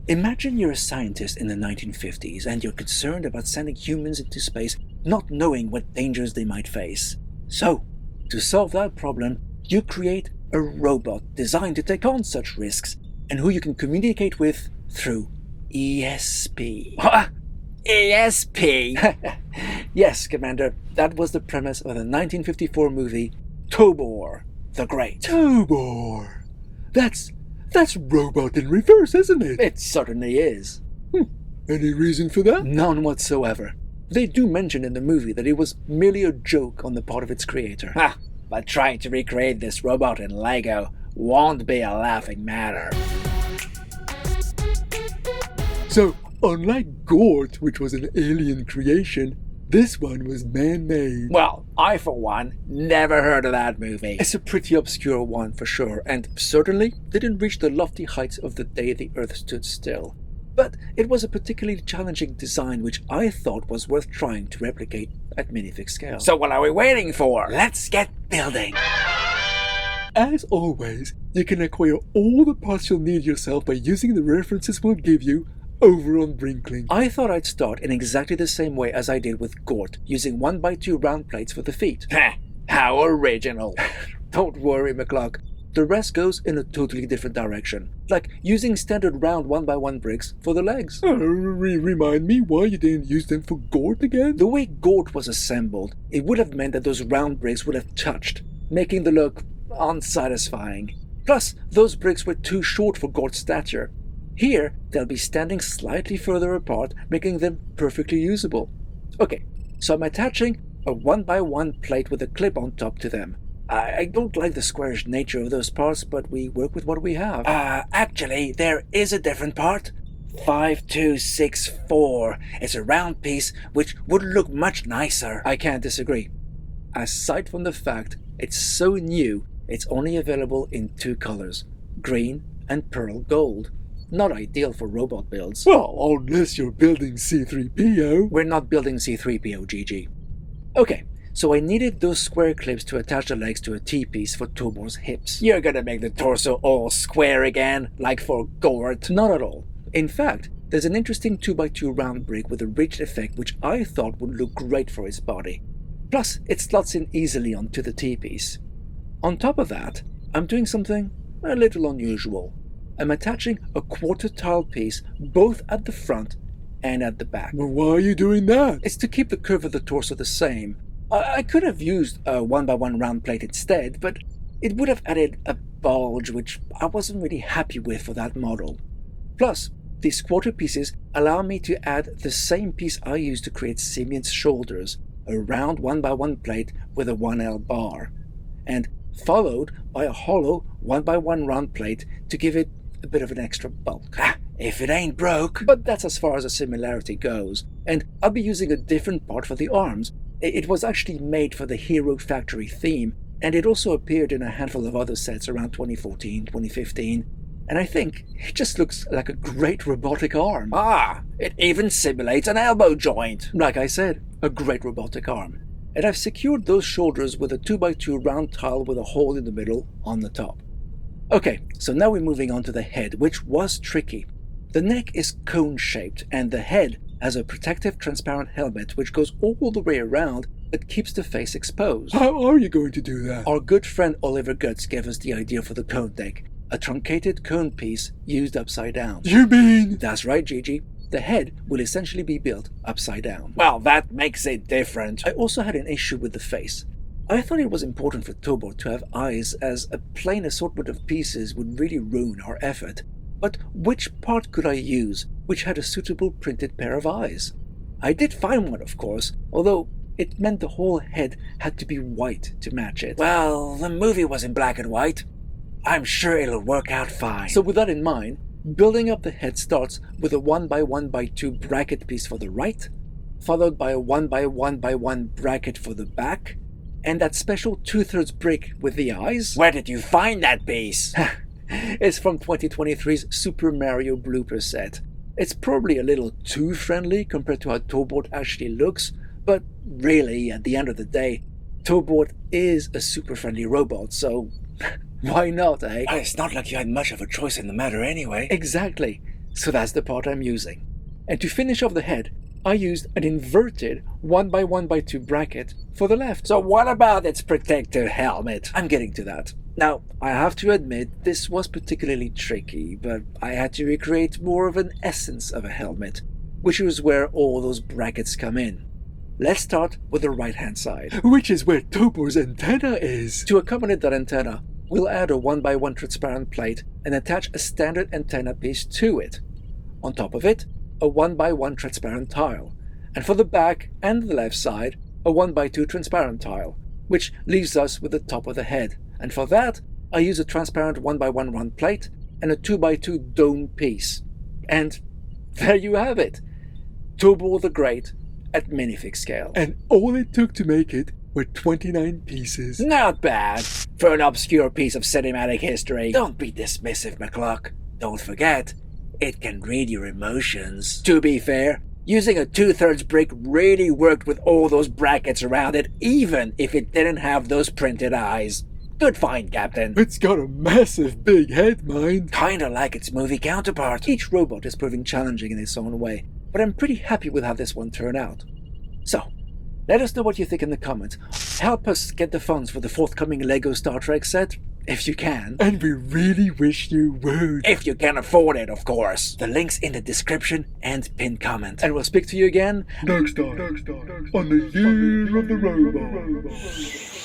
Imagine you're a scientist in the 1950s and you're concerned about sending humans into space not knowing what dangers they might face. So, to solve that problem, you create a robot designed to take on such risks and who you can communicate with through ESP. ESP? Yes, Commander, that was the premise of the 1954 movie TOBOR the Great. TOBOR? That's robot in reverse, isn't it? It certainly is. Any reason for that? None whatsoever. They do mention in the movie that it was merely a joke on the part of its creator. But trying to recreate this robot in Lego won't be a laughing matter. So, unlike GORT, which was an alien creation, this one was man-made. Well, I for one never heard of that movie. It's a pretty obscure one for sure, and certainly didn't reach the lofty heights of The Day the Earth Stood Still. But it was a particularly challenging design which I thought was worth trying to replicate at minifig-scale. So what are we waiting for? Let's get building! As always, you can acquire all the parts you'll need yourself by using the references we'll give you over on Brinklink. I thought I'd start in exactly the same way as I did with GORT, using 1x2 round plates for the feet. How original! Don't worry, McCluck. The rest goes in a totally different direction, like using standard round 1x1 bricks for the legs. Remind me why you didn't use them for GORT again? The way GORT was assembled, it would have meant that those round bricks would have touched, making the look unsatisfying. Plus, those bricks were too short for GORT's stature. Here, they'll be standing slightly further apart, making them perfectly usable. Okay, so I'm attaching a 1x1 plate with a clip on top to them. I don't like the squarish nature of those parts, but we work with what we have. Actually, there is a different part. 5264. It's a round piece which would look much nicer. I can't disagree. Aside from the fact it's so new, it's only available in 2 colors, green and pearl gold. Not ideal for robot builds. Well, unless you're building C-3PO. We're not building C-3PO, GG. Okay, so I needed those square clips to attach the legs to a T-piece for TOBOR's hips. You're gonna make the torso all square again, like for GORT? Not at all. In fact, there's an interesting 2x2 round brick with a ridged effect which I thought would look great for his body. Plus, it slots in easily onto the T-piece. On top of that, I'm doing something a little unusual. I'm attaching a quarter tile piece both at the front and at the back. Well, why are you doing that? It's to keep the curve of the torso the same. I could have used a 1x1 round plate instead, but it would have added a bulge which I wasn't really happy with for that model. Plus, these quarter pieces allow me to add the same piece I used to create Simeon's shoulders, a round 1x1 plate with a 1L bar, and followed by a hollow 1x1 round plate to give it a bit of an extra bulk. If it ain't broke. But that's as far as the similarity goes, and I'll be using a different part for the arms. It was actually made for the Hero Factory theme, and it also appeared in a handful of other sets around 2014, 2015, and I think it just looks like a great robotic arm. It even simulates an elbow joint. Like I said, a great robotic arm. And I've secured those shoulders with a 2x2 round tile with a hole in the middle on the top. Okay, so now we're moving on to the head, which was tricky. The neck is cone-shaped, and the head has a protective transparent helmet which goes all the way around but keeps the face exposed. How are you going to do that? Our good friend Oliver Guts gave us the idea for the cone deck, a truncated cone piece used upside down. You mean? That's right, Gigi. The head will essentially be built upside down. Well, that makes it different. I also had an issue with the face. I thought it was important for TOBOR to have eyes, as a plain assortment of pieces would really ruin our effort. But which part could I use which had a suitable printed pair of eyes? I did find one, of course, although it meant the whole head had to be white to match it. Well, the movie was in black and white. I'm sure it'll work out fine. So with that in mind, building up the head starts with a 1x1x2 bracket piece for the right, followed by a 1x1x1 bracket for the back, and that special 2/3 brick with the eyes. Where did you find that piece? It's from 2023's Super Mario blooper set. It's probably a little too friendly compared to how TOBOR actually looks, but really, at the end of the day, TOBOR is a super friendly robot, so why not, eh? It's not like you had much of a choice in the matter anyway. Exactly. So that's the part I'm using. And to finish off the head, I used an inverted 1x1x2 bracket for the left. So what about its protective helmet? I'm getting to that. Now, I have to admit this was particularly tricky, but I had to recreate more of an essence of a helmet, which is where all those brackets come in. Let's start with the right-hand side, which is where TOBOR's antenna is. To accommodate that antenna, we'll add a 1x1 transparent plate and attach a standard antenna piece to it. On top of it, a 1x1 transparent tile, and for the back and the left side, a 1x2 transparent tile, which leaves us with the top of the head. And for that, I use a transparent 1x1 round plate and a 2x2 dome piece. And there you have it, TOBOR the Great at minifig scale. And all it took to make it were 29 pieces. Not bad for an obscure piece of cinematic history. Don't be dismissive, McCluck. Don't forget, it can read your emotions. To be fair, using a 2/3 brick really worked with all those brackets around it, even if it didn't have those printed eyes. Good find, Captain. It's got a massive big head, mind. Kinda like its movie counterpart. Each robot is proving challenging in its own way, but I'm pretty happy with how this one turned out. So, let us know what you think in the comments. Help us get the funds for the forthcoming LEGO Star Trek set, if you can. And we really wish you would. If you can afford it, of course. The link's in the description and pinned comment. And we'll speak to you again next time on the Year of the Robot.